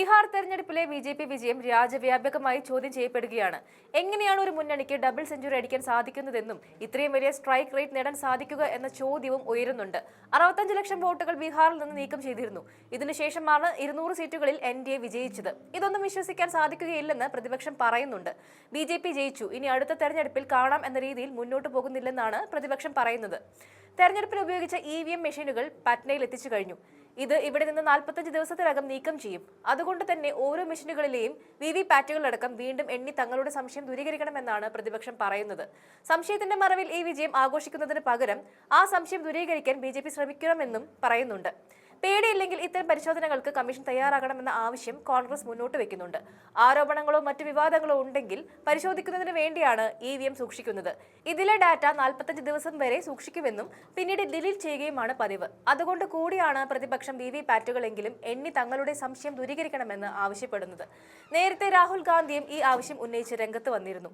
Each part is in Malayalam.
ബീഹാർ തെരഞ്ഞെടുപ്പിലെ ബിജെപി വിജയം രാജ്യവ്യാപകമായി ചോദ്യം ചെയ്യപ്പെടുകയാണ്. എങ്ങനെയാണ് ഒരു മുന്നണിക്ക് ഡബിൾ സെഞ്ചുറി അടിക്കാൻ സാധിക്കുന്നതെന്നും ഇത്രയും വലിയ സ്ട്രൈക്ക് റേറ്റ് നേടാൻ സാധിക്കുക എന്ന ചോദ്യവും ഉയരുന്നുണ്ട്. 65 ലക്ഷം വോട്ടുകൾ ബീഹാറിൽ നിന്ന് നീക്കം ചെയ്തിരുന്നു. ഇതിനുശേഷമാണ് 200 സീറ്റുകളിൽ NDA വിജയിച്ചത്. ഇതൊന്നും വിശ്വസിക്കാൻ സാധിക്കുകയില്ലെന്ന് പ്രതിപക്ഷം പറയുന്നുണ്ട്. BJP ജയിച്ചു, ഇനി അടുത്ത തെരഞ്ഞെടുപ്പിൽ കാണാം എന്ന രീതിയിൽ മുന്നോട്ട് പോകുന്നില്ലെന്നാണ് പ്രതിപക്ഷം പറയുന്നത്. തെരഞ്ഞെടുപ്പിൽ ഉപയോഗിച്ച EVM മെഷീനുകൾ പറ്റ്നയിൽ എത്തിച്ചു കഴിഞ്ഞു. ഇത് ഇവിടെ നിന്ന് 45 ദിവസത്തിനകം നീക്കം ചെയ്യും. അതുകൊണ്ട് തന്നെ ഓരോ മെഷീനുകളിലെയും VVPATകളടക്കം വീണ്ടും എണ്ണി തങ്ങളുടെ സംശയം ദൂരീകരിക്കണമെന്നാണ് പ്രതിപക്ഷം പറയുന്നത്. സംശയത്തിന്റെ മറവിൽ ഈ വിജയം ആഘോഷിക്കുന്നതിന് പകരം ആ സംശയം ദൂരീകരിക്കാൻ BJP ശ്രമിക്കണമെന്നും പറയുന്നുണ്ട്. പേടിയില്ലെങ്കിൽ ഇത്തരം പരിശോധനകൾക്ക് കമ്മീഷൻ തയ്യാറാകണമെന്ന ആവശ്യം കോൺഗ്രസ് മുന്നോട്ട് വെക്കുന്നുണ്ട്. ആരോപണങ്ങളോ മറ്റു വിവാദങ്ങളോ ഉണ്ടെങ്കിൽ പരിശോധിക്കുന്നതിന് വേണ്ടിയാണ് EVM സൂക്ഷിക്കുന്നത്. ഇതിലെ ഡാറ്റ 45 ദിവസം വരെ സൂക്ഷിക്കുമെന്നും പിന്നീട് ഡിലീറ്റ് ചെയ്യുകയുമാണ് പതിവ്. അതുകൊണ്ട് കൂടിയാണ് പ്രതിപക്ഷം VVPATകളെങ്കിലും എണ്ണി തങ്ങളുടെ സംശയം ദൂരീകരിക്കണമെന്ന് ആവശ്യപ്പെടുന്നത്. നേരത്തെ രാഹുൽ ഗാന്ധിയും ഈ ആവശ്യം ഉന്നയിച്ച് രംഗത്ത് വന്നിരുന്നു.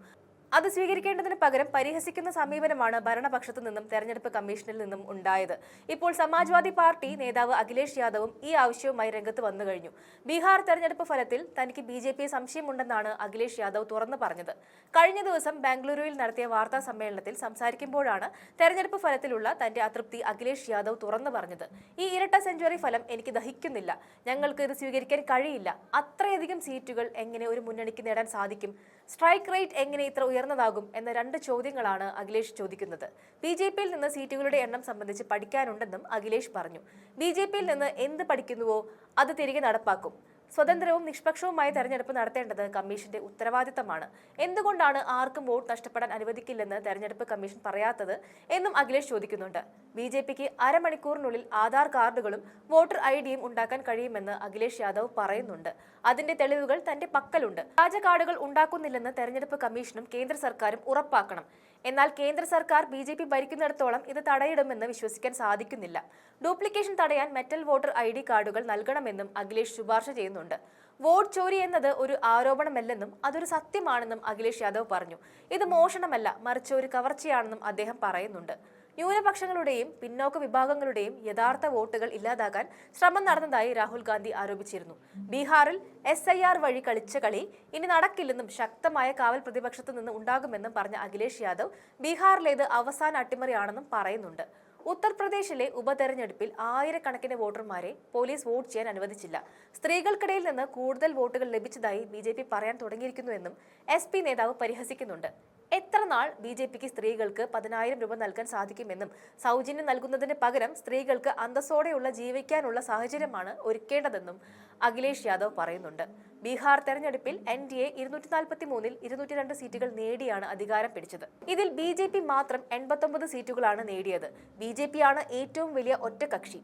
അത് സ്വീകരിക്കേണ്ടതിന് പകരം പരിഹസിക്കുന്ന സമീപനമാണ് ഭരണപക്ഷത്തു നിന്നും തെരഞ്ഞെടുപ്പ് കമ്മീഷനിൽ നിന്നും ഉണ്ടായത്. ഇപ്പോൾ സമാജ്വാദി പാർട്ടി നേതാവ് അഖിലേഷ് യാദവും ഈ ആവശ്യവുമായി രംഗത്ത് വന്നു കഴിഞ്ഞു. ബീഹാർ തെരഞ്ഞെടുപ്പ് ഫലത്തിൽ തനിക്ക് BJP സംശയമുണ്ടെന്നാണ് അഖിലേഷ് യാദവ് തുറന്നു പറഞ്ഞത്. കഴിഞ്ഞ ദിവസം ബാംഗ്ലൂരുവിൽ നടത്തിയ വാർത്താ സമ്മേളനത്തിൽ സംസാരിക്കുമ്പോഴാണ് തെരഞ്ഞെടുപ്പ് ഫലത്തിലുള്ള തന്റെ അതൃപ്തി അഖിലേഷ് യാദവ് തുറന്നു പറഞ്ഞത്. ഈ ഇരട്ട സെഞ്ചുറി ഫലം എനിക്ക് ദഹിക്കുന്നില്ല, ഞങ്ങൾക്ക് ഇത് സ്വീകരിക്കാൻ കഴിയില്ല. അത്രയധികം സീറ്റുകൾ എങ്ങനെ ഒരു മുന്നണിക്ക് നേടാൻ സാധിക്കും? സ്ട്രൈക്ക് റേറ്റ് എങ്ങനെ ഇത്ര ഉയർന്നതാകും എന്ന 2 ചോദ്യങ്ങളാണ് അഖിലേഷ് ചോദിക്കുന്നത്. BJPയിൽ നിന്ന് സീറ്റുകളുടെ എണ്ണം സംബന്ധിച്ച് പഠിക്കാനുണ്ടെന്നും അഖിലേഷ് പറഞ്ഞു. BJPയിൽ നിന്ന് എന്ത് പഠിക്കുന്നുവോ അത് തിരികെ നടപ്പാക്കും. സ്വതന്ത്രവും നിഷ്പക്ഷവുമായ തെരഞ്ഞെടുപ്പ് നടത്തേണ്ടത് കമ്മീഷന്റെ ഉത്തരവാദിത്തമാണ്. എന്തുകൊണ്ടാണ് ആർക്കും വോട്ട് നഷ്ടപ്പെടാൻ അനുവദിക്കില്ലെന്ന് തെരഞ്ഞെടുപ്പ് കമ്മീഷൻ പറയാത്തത് എന്നും അഖിലേഷ് ചോദിക്കുന്നുണ്ട്. BJPക്ക് അരമണിക്കൂറിനുള്ളിൽ ആധാർ കാർഡുകളും വോട്ടർ IDയും ഉണ്ടാക്കാൻ കഴിയുമെന്ന് അഖിലേഷ് യാദവ് പറയുന്നുണ്ട്. അതിന്റെ തെളിവുകൾ തന്റെ പക്കലുണ്ട്. വ്യാജ കാർഡുകൾ ഉണ്ടാക്കുന്നില്ലെന്ന് തെരഞ്ഞെടുപ്പ് കമ്മീഷനും കേന്ദ്ര സർക്കാരും ഉറപ്പാക്കണം. എന്നാൽ കേന്ദ്ര സർക്കാർ BJP ഭരിക്കുന്നിടത്തോളം ഇത് തടയിടുമെന്ന് വിശ്വസിക്കാൻ സാധിക്കുന്നില്ല. ഡ്യൂപ്ലിക്കേഷൻ തടയാൻ മെറ്റൽ വോട്ടർ ID കാർഡുകൾ നൽകണമെന്നും അഖിലേഷ് ശുപാർശ ചെയ്യുന്നുണ്ട്. വോട്ട് ചോരി എന്നത് ഒരു ആരോപണമല്ലെന്നും അതൊരു സത്യമാണെന്നും അഖിലേഷ് യാദവ് പറഞ്ഞു. ഇത് മോഷണമല്ല, മറിച്ച് ഒരു കവർച്ചയാണെന്നും അദ്ദേഹം പറയുന്നുണ്ട്. ന്യൂനപക്ഷങ്ങളുടെയും പിന്നോക്ക വിഭാഗങ്ങളുടെയും യഥാർത്ഥ വോട്ടുകൾ ഇല്ലാതാക്കാൻ ശ്രമം നടന്നതായി രാഹുൽ ഗാന്ധി ആരോപിച്ചിരുന്നു. ബീഹാറിൽ SIR വഴി കളിച്ച കളി ഇനി നടക്കില്ലെന്നും ശക്തമായ കാവൽ പ്രതിപക്ഷത്തു നിന്ന് ഉണ്ടാകുമെന്നും പറഞ്ഞ അഖിലേഷ് യാദവ് ബീഹാറിലേത് അവസാന അട്ടിമറിയാണെന്നും പറയുന്നുണ്ട്. ഉത്തർപ്രദേശിലെ ഉപതെരഞ്ഞെടുപ്പിൽ ആയിരക്കണക്കിന് വോട്ടർമാരെ പോലീസ് വോട്ട് ചെയ്യാൻ അനുവദിച്ചില്ല. സ്ത്രീകൾക്കിടയിൽ നിന്ന് കൂടുതൽ വോട്ടുകൾ ലഭിച്ചതായി BJP പറയാൻ തുടങ്ങിയിരിക്കുന്നുവെന്നും SP നേതാവ് പരിഹസിക്കുന്നുണ്ട്. എത്ര നാൾ BJPക്ക് സ്ത്രീകൾക്ക് 10,000 രൂപ നൽകാൻ സാധിക്കുമെന്നും സൗജന്യം നൽകുന്നതിന് പകരം സ്ത്രീകൾക്ക് അന്തസ്സോടെയുള്ള ജീവിക്കാനുള്ള സാഹചര്യമാണ് ഒരുക്കേണ്ടതെന്നും അഖിലേഷ് യാദവ് പറയുന്നുണ്ട്. ബീഹാർ തെരഞ്ഞെടുപ്പിൽ NDA 243-ൽ 202 സീറ്റുകൾ നേടിയാണ് അധികാരം പിടിച്ചത്. ഇതിൽ BJP മാത്രം 89 സീറ്റുകളാണ് നേടിയത്. BJP ആണ് ഏറ്റവും വലിയ ഒറ്റകക്ഷി.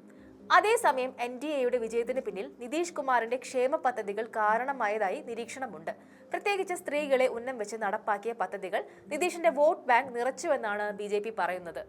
അതേസമയം NDAയുടെ വിജയത്തിന് പിന്നിൽ നിതീഷ് കുമാറിന്റെ ക്ഷേമ പദ്ധതികൾ കാരണമായതായി നിരീക്ഷണമുണ്ട്. പ്രത്യേകിച്ച് സ്ത്രീകളെ ഉന്നം വെച്ച് നടപ്പാക്കിയ പദ്ധതികൾ നിതീഷിന്റെ വോട്ട് ബാങ്ക് നിറച്ചുവെന്നാണ് BJP പറയുന്നത്.